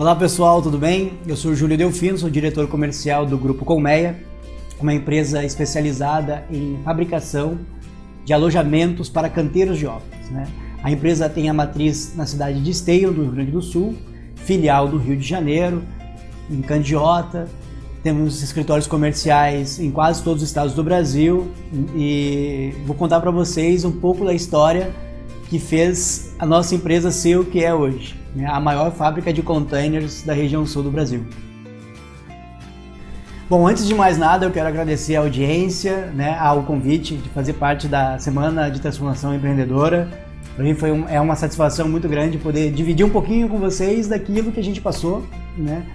Olá pessoal, tudo bem? Eu sou o Júlio Delfino, sou diretor comercial do Grupo Colmeia, uma empresa especializada em fabricação de alojamentos para canteiros de obras, né? A empresa tem a matriz na cidade de Esteio, do Rio Grande do Sul, filial do Rio de Janeiro, em Candiota. Temos escritórios comerciais em quase todos os estados do Brasil e vou contar para vocês um pouco da história que fez a nossa empresa ser o que é hoje, né? A maior fábrica de containers da região sul do Brasil. Bom, antes de mais nada, eu quero agradecer a audiência, né, ao convite de fazer parte da Semana de Transformação Empreendedora. Para mim é uma satisfação muito grande poder dividir um pouquinho com vocês daquilo que a gente passou, né,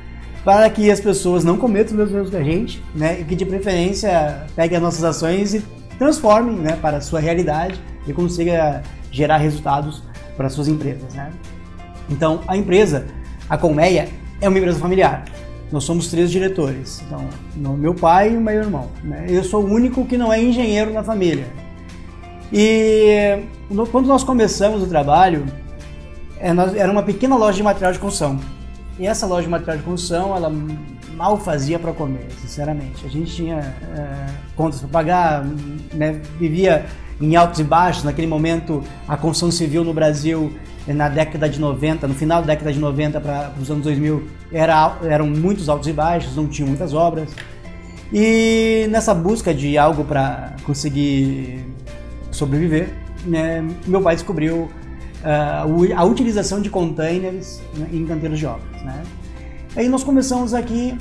para que as pessoas não cometam os mesmos erros da gente, né, e que de preferência peguem as nossas ações e transformem, né, para a sua realidade e consiga gerar resultados para as suas empresas, né? Então, a empresa, a Colmeia, é uma empresa familiar. Nós somos 3 diretores. Então, meu pai e o meu irmão, né? Eu sou o único que não é engenheiro na família. E quando nós começamos o trabalho, era uma pequena loja de material de construção. E essa loja de material de construção, ela mal fazia para comer, sinceramente. A gente tinha contas para pagar, né? Vivia em altos e baixos. Naquele momento, a construção civil no Brasil, na década de 90, no final da década de 90 para os anos 2000, eram muitos altos e baixos, não tinham muitas obras. E nessa busca de algo para conseguir sobreviver, né, meu pai descobriu a utilização de containers, né, em canteiros de obras, né? Aí nós começamos aqui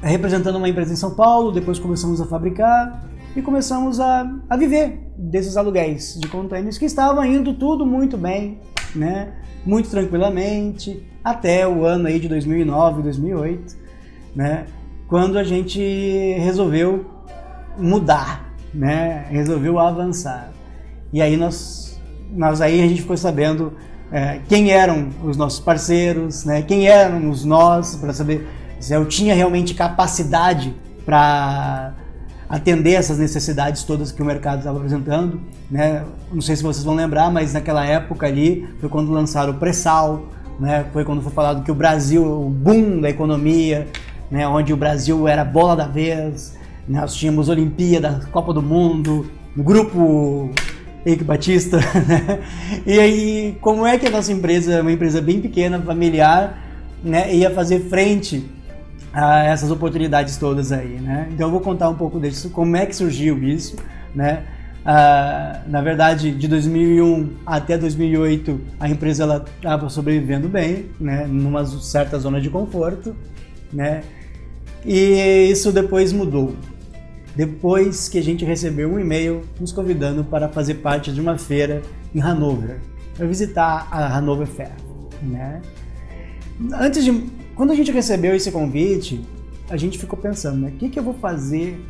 representando uma empresa em São Paulo, depois começamos a fabricar e começamos a viver desses aluguéis de containers que estavam indo tudo muito bem, né? Muito tranquilamente, até o ano aí de 2009, 2008, né? Quando a gente resolveu mudar, né? Resolveu avançar. E aí aí a gente ficou sabendo quem eram os nossos parceiros, né? Quem éramos nós, para saber se eu tinha realmente capacidade para atender essas necessidades todas que o mercado estava apresentando, né? Não sei se vocês vão lembrar, mas naquela época ali foi quando lançaram o pré-sal, né? Foi quando foi falado que o Brasil, o boom da economia, né? Onde o Brasil era a bola da vez, né? Nós tínhamos Olimpíada, Copa do Mundo, o grupo Eike Batista, né? E aí, como é que a nossa empresa, uma empresa bem pequena, familiar, né, ia fazer frente a essas oportunidades todas aí, né? Então eu vou contar um pouco disso, como é que surgiu isso, né? Na verdade, de 2001 até 2008, a empresa estava sobrevivendo bem, né? Numa certa zona de conforto, né? E isso depois mudou. Depois que a gente recebeu um e-mail nos convidando para fazer parte de uma feira em Hannover, para visitar a Hannover Fair, né? Quando a gente recebeu esse convite, a gente ficou pensando, né, o que eu vou fazer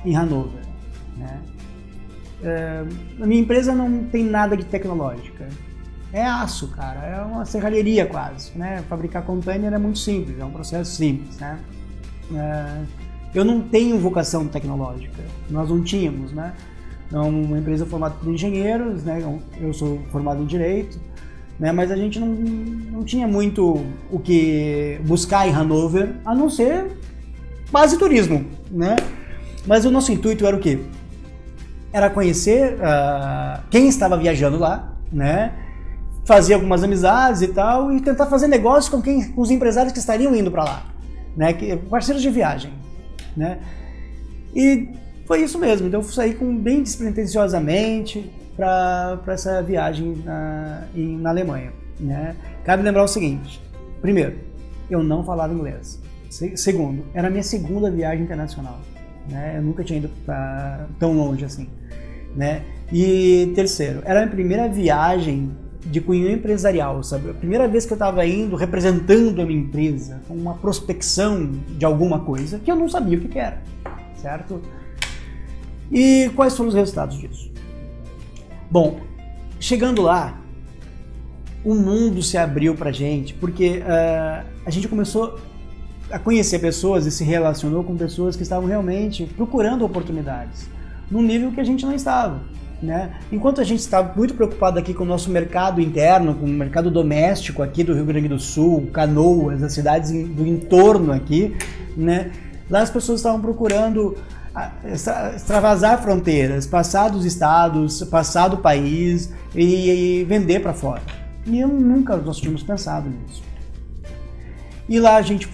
em Hannover, né? A minha empresa não tem nada de tecnológica. É aço, cara, é uma serralheria quase, né? Fabricar container é muito simples, é um processo simples, né? Eu não tenho vocação tecnológica, nós não tínhamos, né? É uma empresa formada por engenheiros, né? Eu sou formado em Direito, né? Mas a gente não tinha muito o que buscar em Hannover, a não ser base turismo, né? Mas o nosso intuito era o quê? Era conhecer quem estava viajando lá, né? Fazer algumas amizades e tal, e tentar fazer negócios com os empresários que estariam indo para lá, né? Parceiros de viagem, né? E foi isso mesmo. Então eu saí bem despretensiosamente para essa viagem na Alemanha, né? Cabe lembrar o seguinte: primeiro, eu não falava inglês. Segundo, era a minha segunda viagem internacional, né? Eu nunca tinha ido tão longe assim, né? E terceiro, era a minha primeira viagem de cunho empresarial, sabe? A primeira vez que eu estava indo representando a minha empresa, com uma prospecção de alguma coisa que eu não sabia o que era, certo? E quais foram os resultados disso? Bom, chegando lá, o mundo se abriu pra gente, porque a gente começou a conhecer pessoas e se relacionou com pessoas que estavam realmente procurando oportunidades, num nível que a gente não estava, né? Enquanto a gente está muito preocupado aqui com o nosso mercado interno, com o mercado doméstico aqui do Rio Grande do Sul, Canoas, as cidades do entorno aqui, né? Lá as pessoas estavam procurando extravasar fronteiras, passar dos estados, passar do país e vender para fora. E nunca nós tínhamos pensado nisso. E lá a gente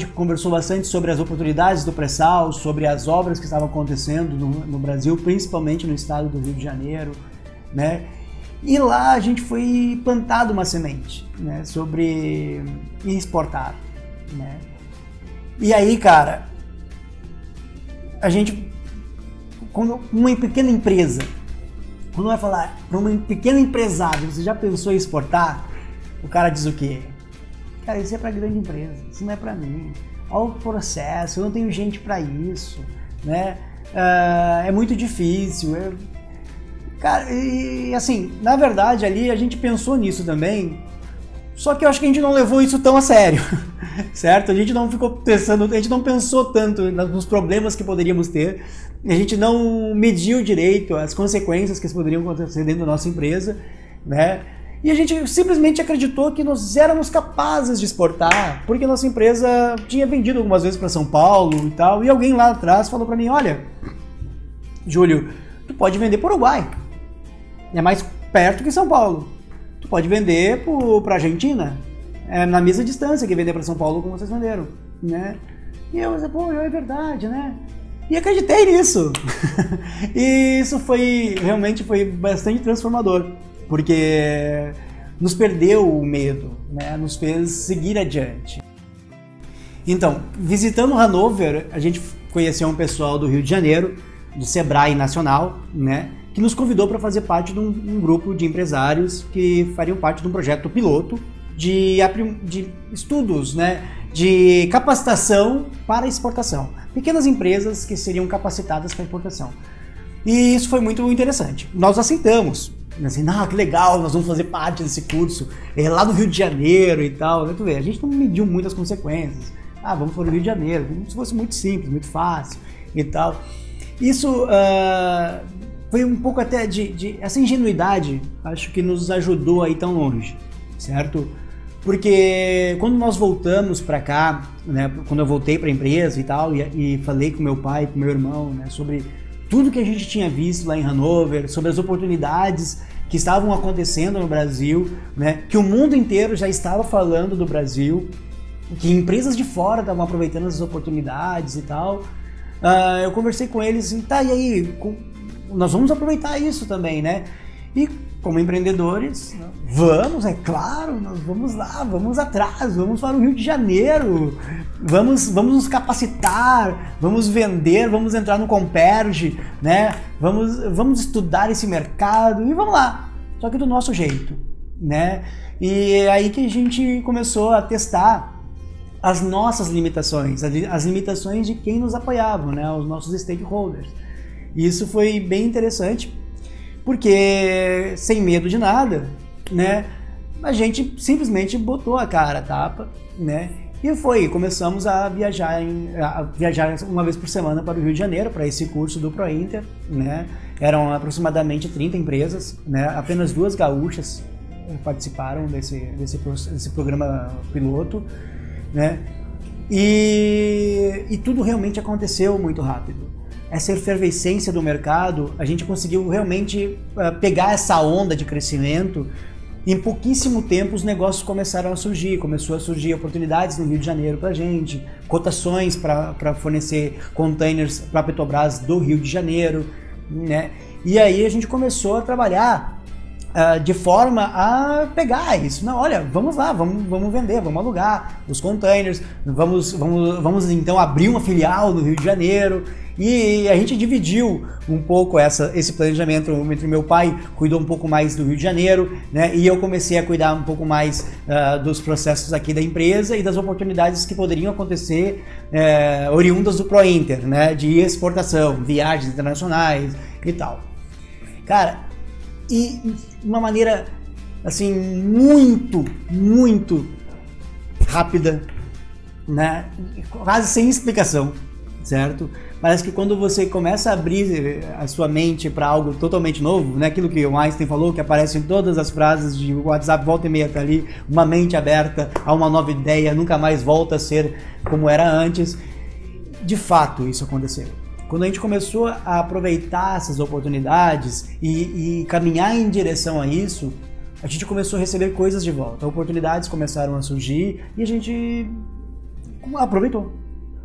conversou bastante sobre as oportunidades do pré-sal, sobre as obras que estavam acontecendo no Brasil, principalmente no estado do Rio de Janeiro, né? E lá a gente foi plantado uma semente, né, sobre exportar, né? E aí, cara, a gente, quando uma pequena empresa, quando vai falar para um pequeno empresário, você já pensou em exportar? O cara diz o quê? Cara, isso é para grande empresa, isso não é para mim. Olha o processo, eu não tenho gente para isso, né? É muito difícil. Cara, e assim, na verdade ali a gente pensou nisso também, só que eu acho que a gente não levou isso tão a sério, certo? A gente não ficou pensando, a gente não pensou tanto nos problemas que poderíamos ter, a gente não mediu direito as consequências que poderiam acontecer dentro da nossa empresa, né? E a gente simplesmente acreditou que nós éramos capazes de exportar, porque nossa empresa tinha vendido algumas vezes para São Paulo e tal, e alguém lá atrás falou para mim, olha, Júlio, tu pode vender para o Uruguai, é mais perto que São Paulo, tu pode vender para a Argentina, é na mesma distância que vender para São Paulo como vocês venderam, né? E eu falei, pô, é verdade, né? E acreditei nisso. E isso realmente foi bastante transformador, porque nos perdeu o medo, né? Nos fez seguir adiante. Então, visitando Hannover, a gente conheceu um pessoal do Rio de Janeiro, do Sebrae Nacional, né? Que nos convidou para fazer parte de um grupo de empresários que fariam parte de um projeto piloto de estudos, né? De capacitação para exportação. Pequenas empresas que seriam capacitadas para exportação. E isso foi muito interessante. Nós aceitamos. Assim, que legal, nós vamos fazer parte desse curso lá no Rio de Janeiro e tal. Tu vê, a gente não mediu muitas consequências. Vamos para o Rio de Janeiro, como se fosse muito simples, muito fácil e tal. Isso foi um pouco até essa ingenuidade, acho que nos ajudou a ir tão longe, certo? Porque quando nós voltamos para cá, né, quando eu voltei para a empresa e tal, e falei com meu pai, com meu irmão, né, sobre tudo que a gente tinha visto lá em Hannover, sobre as oportunidades que estavam acontecendo no Brasil, né, que o mundo inteiro já estava falando do Brasil, que empresas de fora estavam aproveitando essas oportunidades e tal, eu conversei com eles e e aí, nós vamos aproveitar isso também, né? E como empreendedores, vamos, é claro, nós vamos lá, vamos atrás, vamos para o Rio de Janeiro, vamos nos capacitar, vamos vender, vamos entrar no Comperge, né? Vamos estudar esse mercado e vamos lá, só que do nosso jeito, né? E é aí que a gente começou a testar as nossas limitações, as limitações de quem nos apoiava, né? Os nossos stakeholders. E isso foi bem interessante, porque sem medo de nada, né, a gente simplesmente botou a cara a tapa, né, e começamos a viajar uma vez por semana para o Rio de Janeiro, para esse curso do ProInter, né, eram aproximadamente 30 empresas, né, apenas 2 gaúchas participaram desse programa piloto, né, e tudo realmente aconteceu muito rápido. Essa efervescência do mercado, a gente conseguiu realmente pegar essa onda de crescimento. Em pouquíssimo tempo os negócios começaram a surgir, começou a surgir oportunidades no Rio de Janeiro para a gente, cotações para fornecer containers para a Petrobras do Rio de Janeiro, né? E aí a gente começou a trabalhar de forma a pegar isso. Não, olha, vamos lá, vamos vender, vamos alugar os containers, vamos então abrir uma filial no Rio de Janeiro. E a gente dividiu um pouco esse planejamento entre meu pai, cuidou um pouco mais do Rio de Janeiro, né? E eu comecei a cuidar um pouco mais dos processos aqui da empresa e das oportunidades que poderiam acontecer oriundas do ProInter, né? De exportação, viagens internacionais e tal. Cara, e de uma maneira assim muito, muito rápida, né? Quase sem explicação, certo? Parece que quando você começa a abrir a sua mente para algo totalmente novo, né? Aquilo que o Einstein falou, que aparece em todas as frases de WhatsApp, volta e meia tá ali, uma mente aberta a uma nova ideia, nunca mais volta a ser como era antes. De fato, isso aconteceu. Quando a gente começou a aproveitar essas oportunidades e caminhar em direção a isso, a gente começou a receber coisas de volta. Oportunidades começaram a surgir e a gente aproveitou.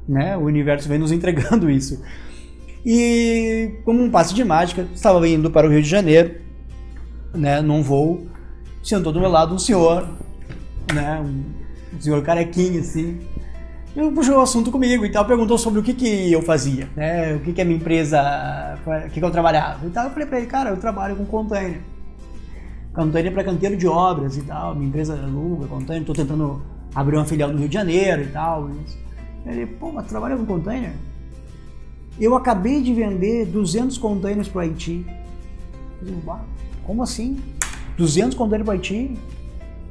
Né? O universo vem nos entregando isso. E como um passe de mágica, estava indo para o Rio de Janeiro, né, num voo, sentou do meu lado um senhor, né, um senhor carequinho assim, e puxou o assunto comigo e tal, perguntou sobre o que eu fazia, né, o que a minha empresa, o que eu trabalhava e tal. Eu falei para ele, cara, eu trabalho com container para canteiro de obras e tal, minha empresa aluga container, estou tentando abrir uma filial no Rio de Janeiro e tal. Ele, pô, mas trabalha com container? Eu acabei de vender 200 containers para o Haiti. Eu digo, como assim? 200 containers para o Haiti?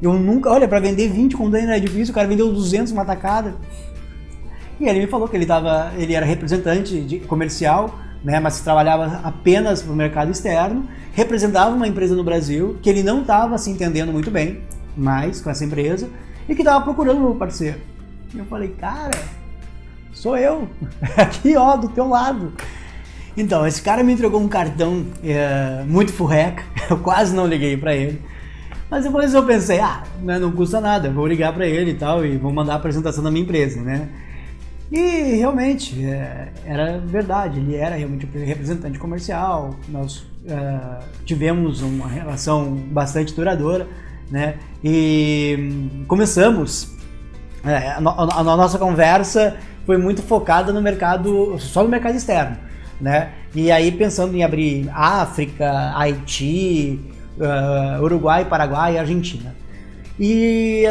Eu nunca, olha, para vender 20 containers é difícil, o cara vendeu 200 uma tacada. E ele me falou que ele era representante comercial, né, mas trabalhava apenas para o mercado externo, representava uma empresa no Brasil, que ele não estava se entendendo muito bem mais com essa empresa, e que estava procurando um parceiro. E eu falei, cara, sou eu, aqui ó, do teu lado. Então, esse cara me entregou um cartão muito furreca, eu quase não liguei pra ele. Mas depois eu pensei, não custa nada, eu vou ligar pra ele e tal, e vou mandar a apresentação da minha empresa, né? E realmente, era verdade, ele era realmente um representante comercial, nós tivemos uma relação bastante duradoura, né? E começamos, a nossa conversa foi muito focada no mercado, só no mercado externo, né? E aí pensando em abrir África, Haiti, Uruguai, Paraguai e Argentina. E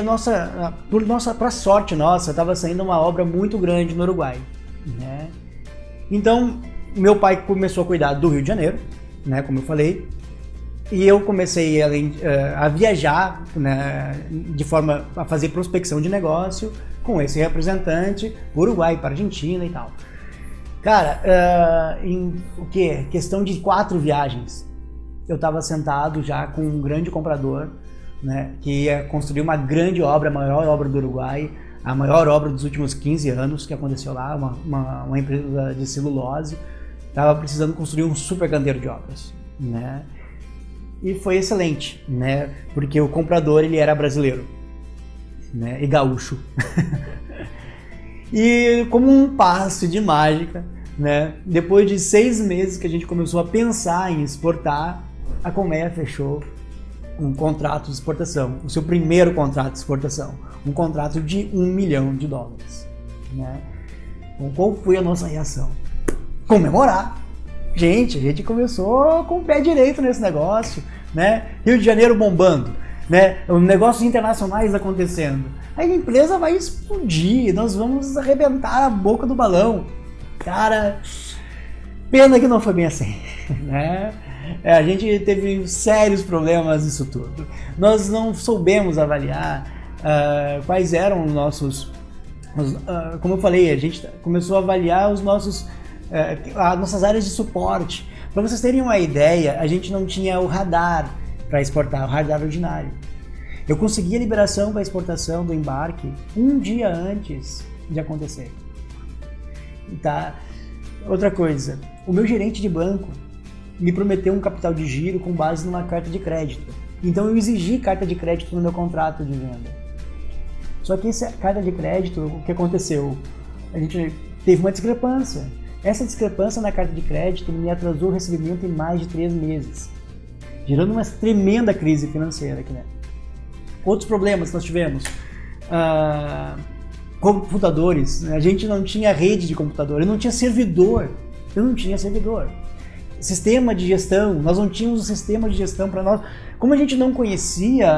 para sorte nossa, estava saindo uma obra muito grande no Uruguai, né? Então, meu pai começou a cuidar do Rio de Janeiro, né, como eu falei, e eu comecei a viajar, né, de forma a fazer prospecção de negócio com esse representante, Uruguai para Argentina e tal. Cara, em questão de 4 viagens, eu estava sentado já com um grande comprador, né, que ia construir uma grande obra, a maior obra do Uruguai, a maior obra dos últimos 15 anos que aconteceu lá, uma empresa de celulose, estava precisando construir um super canteiro de obras, né? E foi excelente, né? Porque o comprador, ele era brasileiro, né? E gaúcho. E como um passe de mágica, né? Depois de 6 meses que a gente começou a pensar em exportar, a Colmeia fechou um contrato de exportação, o seu primeiro contrato de exportação, um contrato de $1 milhão, né? Então, qual foi a nossa reação? Comemorar. A gente começou com o pé direito nesse negócio, né? Rio de Janeiro bombando, né? Negócios internacionais acontecendo. A empresa vai explodir, nós vamos arrebentar a boca do balão. Cara, pena que não foi bem assim, né? A gente teve sérios problemas nisso tudo. Nós não soubemos avaliar quais eram os nossos... como eu falei, a gente começou a avaliar as nossas áreas de suporte. Para vocês terem uma ideia, a gente não tinha o radar para exportar, o radar ordinário. Eu consegui a liberação para exportação do embarque um dia antes de acontecer. Tá? Outra coisa, o meu gerente de banco me prometeu um capital de giro com base numa carta de crédito. Então eu exigi carta de crédito no meu contrato de venda. Só que essa carta de crédito, o que aconteceu? A gente teve uma discrepância. Essa discrepância na carta de crédito me atrasou o recebimento em mais de 3 meses, gerando uma tremenda crise financeira aqui, né? Outros problemas que nós tivemos, computadores, né? A gente não tinha rede de computador, eu não tinha servidor, sistema de gestão, nós não tínhamos um sistema de gestão para nós. Como a gente não conhecia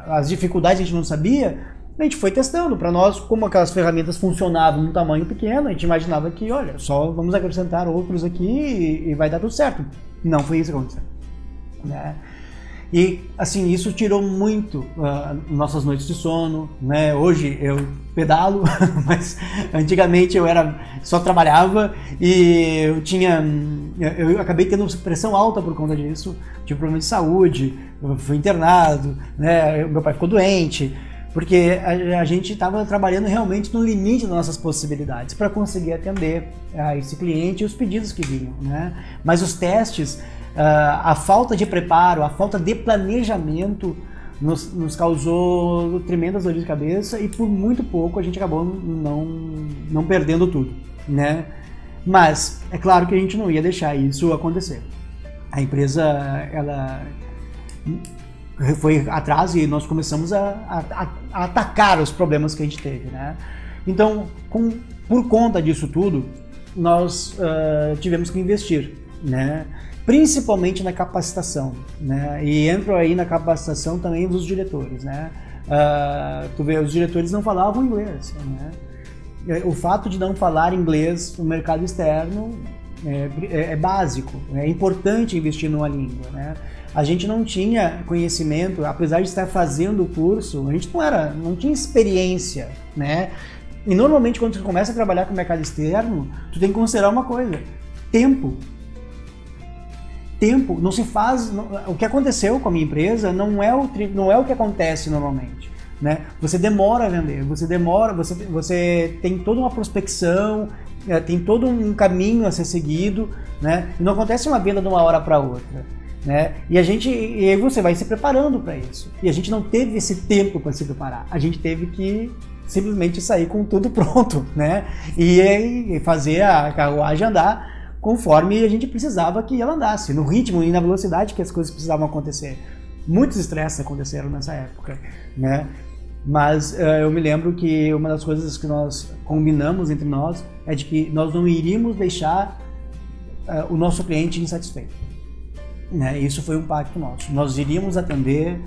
as dificuldades, a gente não sabia, a gente foi testando para nós como aquelas ferramentas funcionavam num tamanho pequeno. A gente imaginava que, olha, só vamos acrescentar outros aqui e vai dar tudo certo. Não foi isso que aconteceu, né? E assim, isso tirou muito nossas noites de sono, né? Hoje eu pedalo, mas antigamente eu só trabalhava e eu acabei tendo pressão alta por conta disso, tive problema de saúde, eu fui internado, né? Meu pai ficou doente, porque a gente estava trabalhando realmente no limite das nossas possibilidades para conseguir atender a esse cliente e os pedidos que vinham, né? Mas os testes, a falta de preparo, a falta de planejamento nos causou tremendas dores de cabeça e por muito pouco a gente acabou não perdendo tudo, né? Mas é claro que a gente não ia deixar isso acontecer. A empresa, ela foi atrás e nós começamos a atacar os problemas que a gente teve, né? Então, por conta disso tudo, nós tivemos que investir, né? Principalmente na capacitação, né? E entram aí na capacitação também os diretores, né? Tu vê, os diretores não falavam inglês, né? O fato de não falar inglês no mercado externo é básico, é importante investir numa língua, né? A gente não tinha conhecimento, apesar de estar fazendo o curso, a gente não tinha experiência, né? E normalmente quando você começa a trabalhar com o mercado externo, tu tem que considerar uma coisa: tempo. Tempo não se faz. O que aconteceu com a minha empresa não é o que acontece normalmente, né? Você demora a vender, você tem toda uma prospecção, tem todo um caminho a ser seguido, né? E não acontece uma venda de uma hora para outra, né? E aí você vai se preparando para isso. E a gente não teve esse tempo para se preparar. A gente teve que simplesmente sair com tudo pronto, né? E fazer a carruagem andar conforme a gente precisava que ela andasse, no ritmo e na velocidade que as coisas precisavam acontecer. Muitos estresses aconteceram nessa época, né? Mas eu me lembro que uma das coisas que nós combinamos entre nós é de que nós não iríamos deixar o nosso cliente insatisfeito, né? Isso foi um pacto nosso. Nós iríamos atender,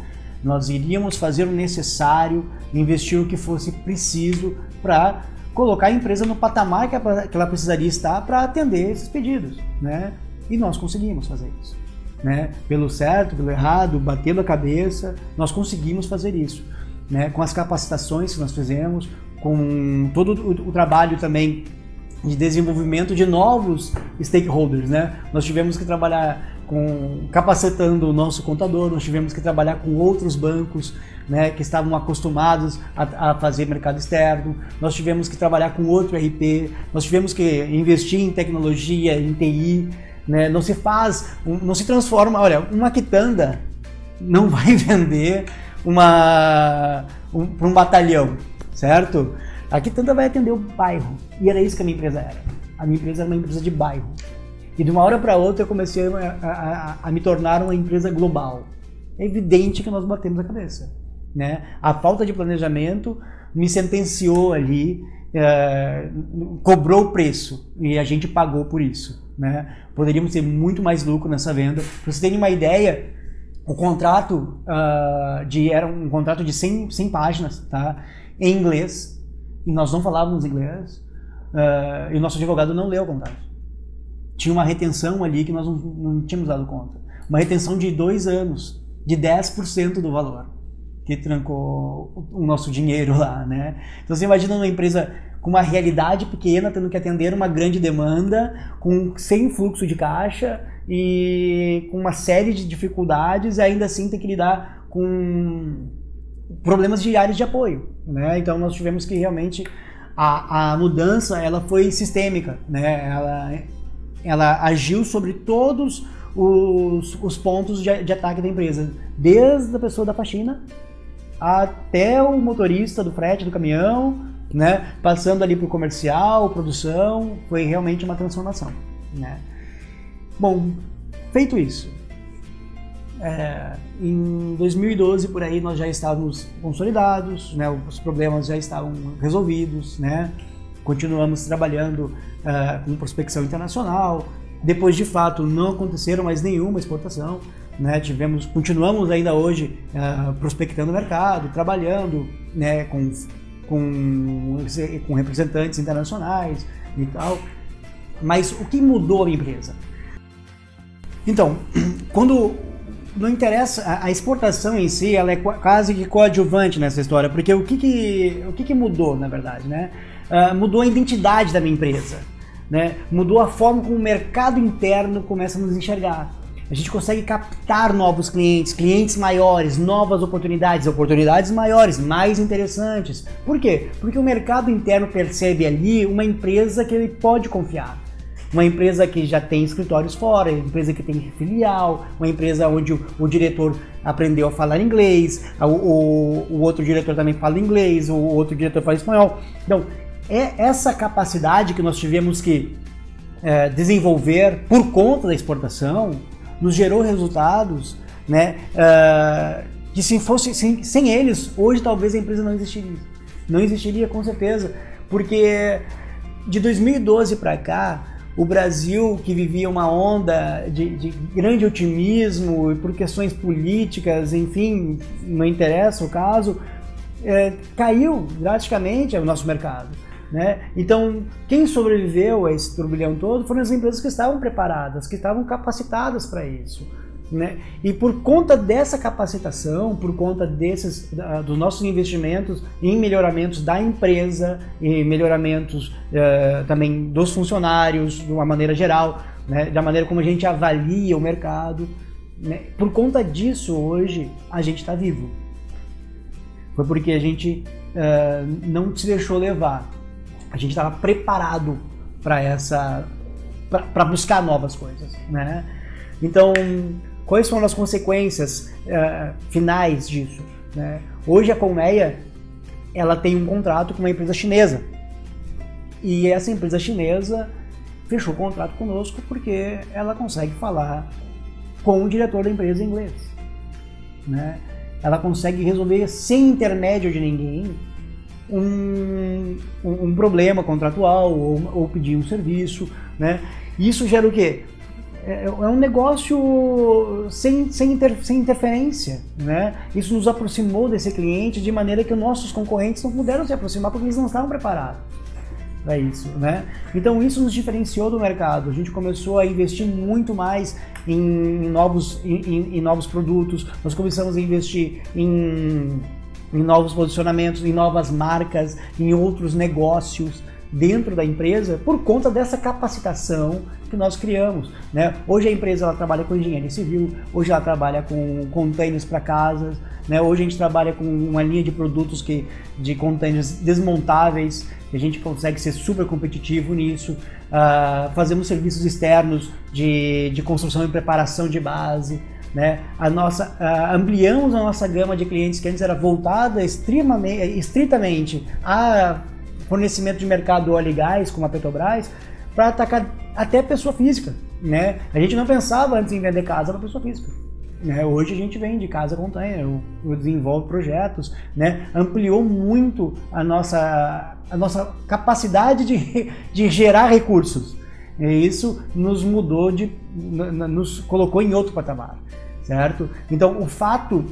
nós iríamos fazer o necessário, investir o que fosse preciso para colocar a empresa no patamar que ela precisaria estar para atender esses pedidos, né? E nós conseguimos fazer isso, né? Pelo certo, pelo errado, batendo a cabeça, nós conseguimos fazer isso, né? Com as capacitações que nós fizemos, com todo o trabalho também de desenvolvimento de novos stakeholders, né? Nós tivemos que trabalhar capacitando o nosso contador, nós tivemos que trabalhar com outros bancos, né, que estavam acostumados a fazer mercado externo, nós tivemos que trabalhar com outro RP, nós tivemos que investir em tecnologia, em TI, né? Não se transforma, olha, uma quitanda não vai vender para um batalhão, certo? A quitanda vai atender o bairro, e era isso que a minha empresa era. A minha empresa era uma empresa de bairro. E de uma hora para outra eu comecei a me tornar uma empresa global. É evidente que nós batemos a cabeça, né? A falta de planejamento me sentenciou ali, cobrou o preço e a gente pagou por isso, né? Poderíamos ter muito mais lucro nessa venda. Para vocês terem uma ideia, o contrato era um contrato de 100 páginas, tá? Em inglês, e nós não falávamos inglês, e o nosso advogado não leu o contrato. Tinha uma retenção ali que nós não tínhamos dado conta. Uma retenção de 2 anos, de 10% do valor, que trancou o nosso dinheiro lá, né? Então você imagina uma empresa com uma realidade pequena, tendo que atender uma grande demanda, sem fluxo de caixa e com uma série de dificuldades, e ainda assim tem que lidar com problemas de áreas de apoio, né? Então nós tivemos que realmente... A mudança, ela foi sistêmica, né? Ela agiu sobre todos os pontos de ataque da empresa, desde a pessoa da faxina até o motorista do frete do caminhão, né? Passando ali para o comercial, produção, foi realmente uma transformação, né? Bom, feito isso, em 2012 por aí nós já estávamos consolidados, né? Os problemas já estavam resolvidos, né? Continuamos trabalhando com prospecção internacional. Depois, de fato, não aconteceram mais nenhuma exportação, né? Continuamos ainda hoje prospectando o mercado, trabalhando, né, com representantes internacionais e tal. Mas o que mudou a minha empresa? Então, quando não interessa, a exportação em si, ela é quase que coadjuvante nessa história, porque o que mudou, na verdade, né? Mudou a identidade da minha empresa, né? Mudou a forma como o mercado interno começa a nos enxergar. A gente consegue captar novos clientes, clientes maiores, novas oportunidades, oportunidades maiores, mais interessantes. Por quê? Porque o mercado interno percebe ali uma empresa que ele pode confiar. Uma empresa que já tem escritórios fora, uma empresa que tem filial, uma empresa onde o diretor aprendeu a falar inglês, o outro diretor também fala inglês, o outro diretor fala espanhol. Então, é essa capacidade que nós tivemos que desenvolver por conta da exportação, nos gerou resultados, né, que sem eles, hoje talvez a empresa não existiria. Não existiria, com certeza, porque de 2012 para cá, o Brasil, que vivia uma onda de grande otimismo, e por questões políticas, enfim, não interessa o caso, caiu drasticamente o nosso mercado, né? Então, quem sobreviveu a esse turbilhão todo foram as empresas que estavam preparadas, que estavam capacitadas para isso, né? E por conta dessa capacitação, por conta dos nossos investimentos em melhoramentos da empresa e melhoramentos também dos funcionários, de uma maneira geral, né? Da maneira como a gente avalia o mercado, né? Por conta disso, hoje, a gente está vivo. Foi porque a gente não se deixou levar. A gente estava preparado para buscar novas coisas, né? Então, quais foram as consequências finais disso, né? Hoje a Colmeia, ela tem um contrato com uma empresa chinesa, e essa empresa chinesa fechou o contrato conosco porque ela consegue falar com o diretor da empresa em inglês, né? Ela consegue resolver sem intermédio de ninguém um problema contratual ou pedir um serviço, né? Isso gera o quê? É um negócio sem interferência, né? Isso nos aproximou desse cliente de maneira que os nossos concorrentes não puderam se aproximar porque eles não estavam preparados para isso, né? Então isso nos diferenciou do mercado. A gente começou a investir muito mais em novos produtos. Nós começamos a investir em novos posicionamentos, em novas marcas, em outros negócios dentro da empresa por conta dessa capacitação que nós criamos, né? Hoje a empresa ela trabalha com engenharia civil, hoje ela trabalha com containers para casas, né? Hoje a gente trabalha com uma linha de produtos de containers desmontáveis, que a gente consegue ser super competitivo nisso. Fazemos serviços externos de construção e preparação de base, né? Ampliamos a nossa gama de clientes que antes era voltada estritamente a fornecimento de mercado óleo e gás, como a Petrobras, para atacar até pessoa física, né? A gente não pensava antes em vender casa para pessoa física, né? Hoje a gente vende casa container, desenvolve projetos, né? Ampliou muito a nossa capacidade de gerar recursos. E isso nos mudou, nos colocou em outro patamar, certo? Então o fato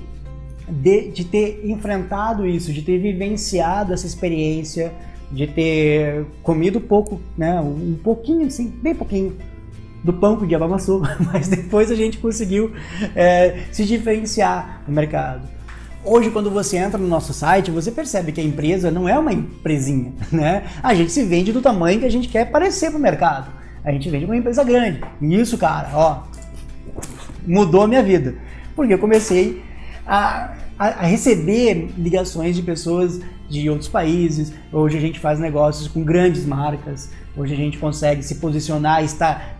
de ter enfrentado isso, de ter vivenciado essa experiência, de ter comido pouco, né, um pouquinho, assim, bem pouquinho do pão que o diabo amassou, mas depois a gente conseguiu se diferenciar no mercado. Hoje, quando você entra no nosso site, você percebe que a empresa não é uma empresinha, né? A gente se vende do tamanho que a gente quer parecer para o mercado. A gente vende uma empresa grande. E isso, cara, ó, mudou a minha vida. Porque eu comecei a receber ligações de pessoas de outros países. Hoje a gente faz negócios com grandes marcas. Hoje a gente consegue se posicionar e estar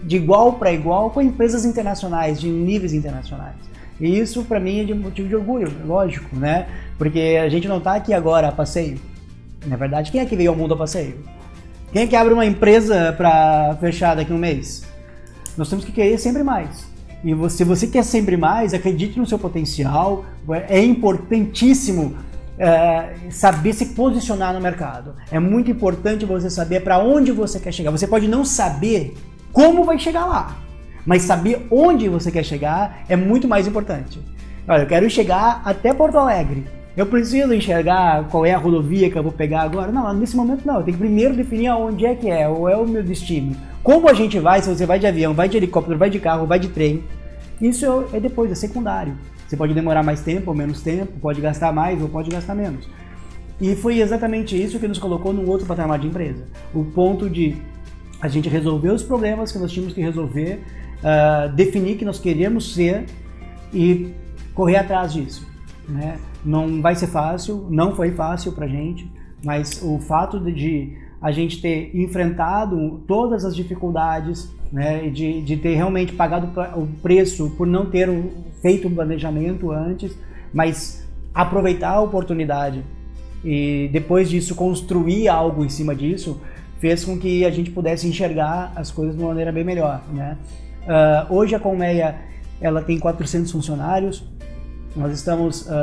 de igual para igual com empresas internacionais, de níveis internacionais. E isso para mim é de motivo de orgulho, lógico, né? Porque a gente não está aqui agora a passeio. Na verdade, quem é que veio ao mundo a passeio? Quem é que abre uma empresa para fechar daqui a um mês? Nós temos que querer sempre mais. E se você quer sempre mais, acredite no seu potencial. É importantíssimo saber se posicionar no mercado. É muito importante você saber para onde você quer chegar. Você pode não saber como vai chegar lá, mas saber onde você quer chegar é muito mais importante. Olha, eu quero chegar até Porto Alegre. Eu preciso enxergar qual é a rodovia que eu vou pegar agora? Não, nesse momento não. Eu tenho que primeiro definir aonde é que ou é o meu destino. Como a gente vai, se você vai de avião, vai de helicóptero, vai de carro, vai de trem, Isso é depois, é secundário. Você pode demorar mais tempo ou menos tempo, pode gastar mais ou pode gastar menos. E foi exatamente isso que nos colocou num outro patamar de empresa. O ponto de a gente resolver os problemas que nós tínhamos que resolver, definir que nós queríamos ser e correr atrás disso, né? Não vai ser fácil, não foi fácil pra gente, mas o fato de a gente ter enfrentado todas as dificuldades, né, de ter realmente pagado o preço por não ter feito um planejamento antes, mas aproveitar a oportunidade e depois disso construir algo em cima disso, fez com que a gente pudesse enxergar as coisas de uma maneira bem melhor, né? Hoje a Colmeia ela tem 400 funcionários, nós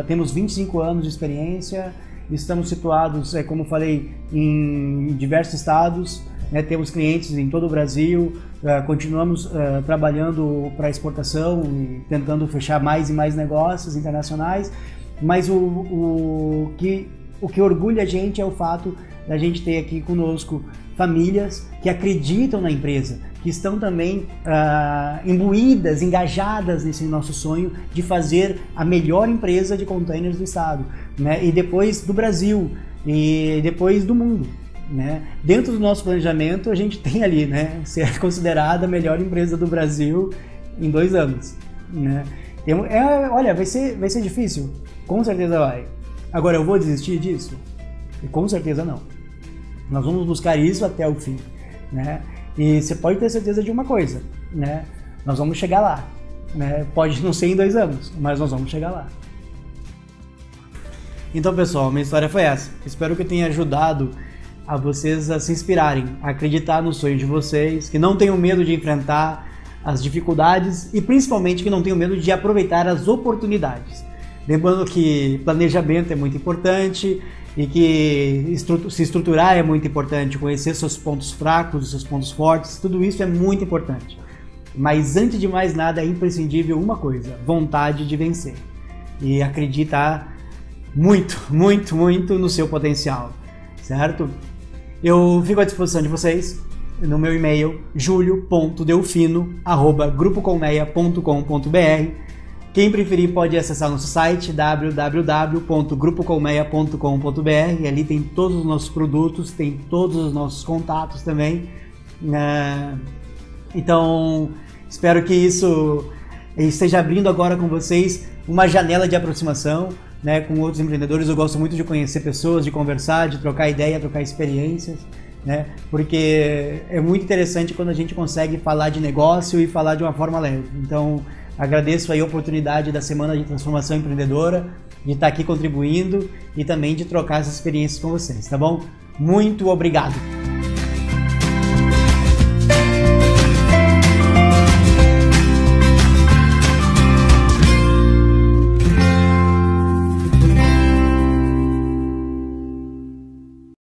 temos 25 anos de experiência, estamos situados, como falei, em diversos estados, né? Temos clientes em todo o Brasil, continuamos trabalhando para exportação e tentando fechar mais e mais negócios internacionais, mas o que orgulha a gente é o fato da gente ter aqui conosco famílias que acreditam na empresa, que estão também imbuídas, engajadas nesse nosso sonho de fazer a melhor empresa de containers do estado, né? E depois do Brasil, e depois do mundo, né? Dentro do nosso planejamento a gente tem ali, né, ser considerada a melhor empresa do Brasil em 2 anos, né? Olha, vai ser difícil, com certeza vai. Agora eu vou desistir disso? E com certeza não. Nós vamos buscar isso até o fim, né? E você pode ter certeza de uma coisa, né? Nós vamos chegar lá, né? Pode não ser em 2 anos, mas nós vamos chegar lá. Então, pessoal, minha história foi essa. Espero que eu tenha ajudado a vocês a se inspirarem, a acreditar no sonho de vocês, que não tenham medo de enfrentar as dificuldades e principalmente que não tenham medo de aproveitar as oportunidades. Lembrando que planejamento é muito importante e que se estruturar é muito importante, conhecer seus pontos fracos, seus pontos fortes, tudo isso é muito importante. Mas antes de mais nada é imprescindível uma coisa: vontade de vencer. E acreditar muito, muito, muito no seu potencial, certo? Eu fico à disposição de vocês no meu e-mail julio.delfino@grupocolmeia.com.br. Quem preferir pode acessar nosso site www.grupocolmeia.com.br. Ali tem todos os nossos produtos, tem todos os nossos contatos também. Então, espero que isso esteja abrindo agora com vocês uma janela de aproximação, né, com outros empreendedores. Eu gosto muito de conhecer pessoas, de conversar, de trocar ideia, trocar experiências, né, porque é muito interessante quando a gente consegue falar de negócio e falar de uma forma leve. Então, agradeço aí a oportunidade da Semana de Transformação Empreendedora, de estar aqui contribuindo e também de trocar essas experiências com vocês, tá bom? Muito obrigado!